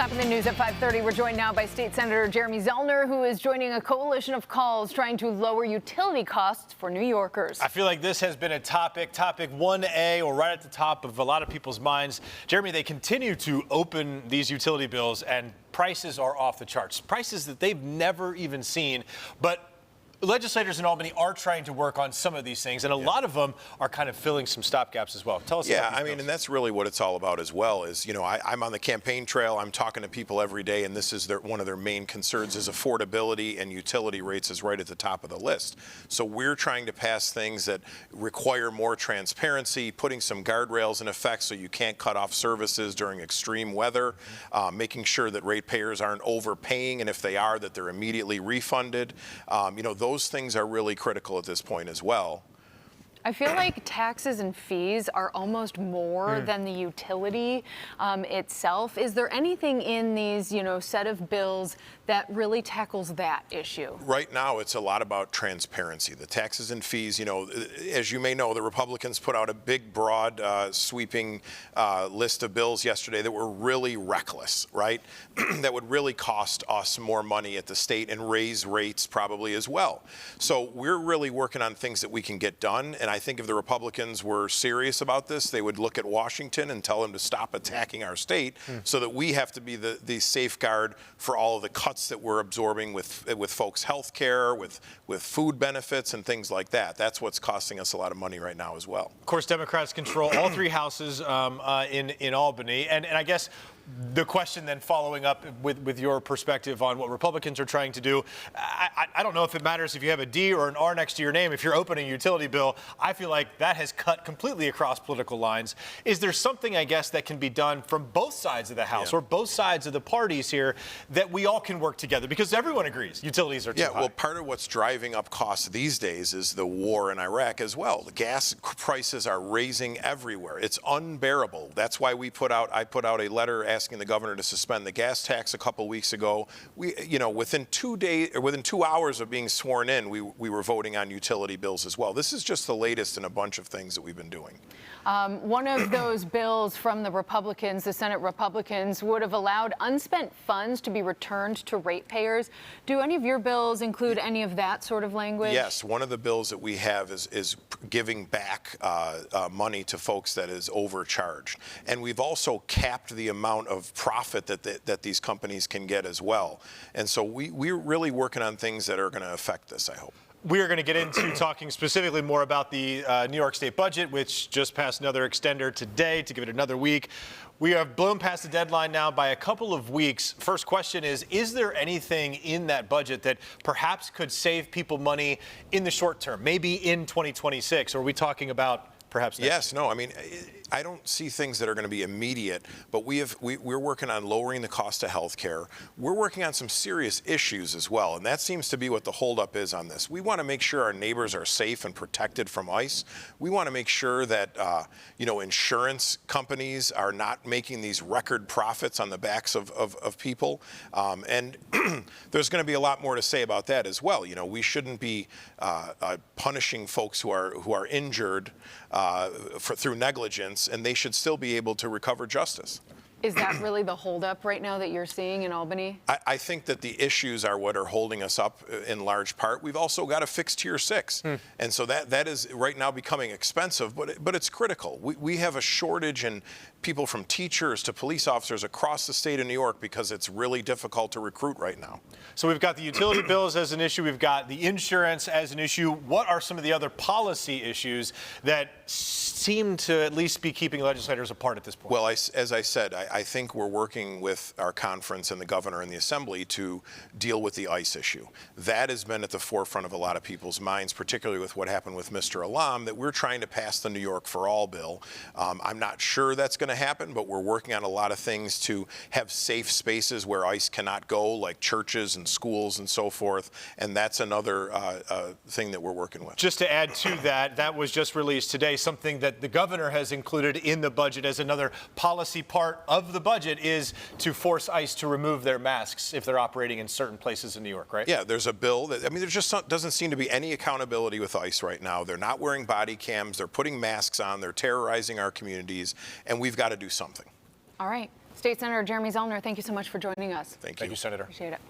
Top of the news at 5:30. We're joined now by State Senator Jeremy Zellner, who is joining a coalition of calls trying to lower utility costs for New Yorkers. I feel like this has been a topic 1A, or right at the top of a lot of people's minds. Jeremy, they continue to open these utility bills, and prices are off the charts. Prices that they've never even seen. But legislators in Albany are trying to work on some of these things, and a lot of them are kind of filling some stopgaps as well. Tell us about these bills. And that's really what it's all about as well. Is, you know, I'm on the campaign trail. I'm talking to people every day, and this is one of their main concerns is affordability, and utility rates is right at the top of the list. So we're trying to pass things that require more transparency, putting some guardrails in effect so you can't cut off services during extreme weather, making sure that ratepayers aren't overpaying, and if they are, that they're immediately refunded. Those things are really critical at this point as well. I feel like taxes and fees are almost more than the utility itself. Is there anything in these, set of bills that really tackles that issue? Right now, it's a lot about transparency. The taxes and fees, as you may know, the Republicans put out a big, broad, sweeping list of bills yesterday that were really reckless, right? That would really cost us more money at the state and raise rates probably as well. So we're really working on things that we can get done. And I think if the Republicans were serious about this, they would look at Washington and tell them to stop attacking our state so that we have to be the safeguard for all of the cuts that we're absorbing with folks' health care, with food benefits and things like that. That's what's costing us a lot of money right now as well. Of course, Democrats control all three houses in Albany. And I guess the question then following up with your perspective on what Republicans are trying to do, I don't know if it matters if you have a D or an R next to your name. If you're opening a utility bill, I feel like that has cut completely across political lines. Is there something, I guess, that can be done from both sides of the House or both sides of the parties here that we all can work together? Because everyone agrees utilities are too high. Well, part of what's driving up costs these days is the war in Iraq as well. The gas prices are raising everywhere. It's unbearable. That's why I put out a letter asking the governor to suspend the gas tax a couple weeks ago. Within 2 hours of being sworn in, we were voting on utility bills as well. This is just the latest in a bunch of things that we've been doing. One of those bills from the Republicans, the Senate Republicans, would have allowed unspent funds to be returned to ratepayers. Do any of your bills include any of that sort of language? Yes, one of the bills that we have is giving back money to folks that is overcharged. And we've also capped the amount of profit that these companies can get as well. And so we're really working on things that are going to affect this, I hope. We are going to get into talking specifically more about the New York State budget, which just passed another extender today to give it another week. We have blown past the deadline now by a couple of weeks. First question is there anything in that budget that perhaps could save people money in the short term, maybe in 2026? Or are we talking about perhaps next Yes, year? no, I mean, I don't see things that are going to be immediate, but we're working on lowering the cost of health care. We're working on some serious issues as well, and that seems to be what the holdup is on this. We want to make sure our neighbors are safe and protected from ICE. We want to make sure that, insurance companies are not making these record profits on the backs of people. And there's going to be a lot more to say about that as well. We shouldn't be punishing folks who are injured through negligence, and they should still be able to recover justice. Is that really the holdup right now that you're seeing in Albany? I think that the issues are what are holding us up in large part. We've also got to fix Tier 6. And so that is right now becoming expensive, but it's critical. We have a shortage in people from teachers to police officers across the state of New York because it's really difficult to recruit right now. So we've got the utility bills as an issue. We've got the insurance as an issue. What are some of the other policy issues that seem to at least be keeping legislators apart at this point? Well, as I said, I think we're working with our conference and the governor and the assembly to deal with the ICE issue. That has been at the forefront of a lot of people's minds, particularly with what happened with Mr. Alam, that we're trying to pass the New York for All bill. I'm not sure that's going to happen, but we're working on a lot of things to have safe spaces where ICE cannot go, like churches and schools and so forth. And that's another thing that we're working with. Just to add to that, that was just released today, something that the governor has included in the budget as another policy part of the budget is to force ICE to remove their masks if they're operating in certain places in New York, right? Yeah, there's a bill that, there just doesn't seem to be any accountability with ICE right now. They're not wearing body cams. They're putting masks on. They're terrorizing our communities, and we've got to do something. All right. State Senator Jeremy Zellner, thank you so much for joining us. Thank you. Thank you, Senator. Appreciate it.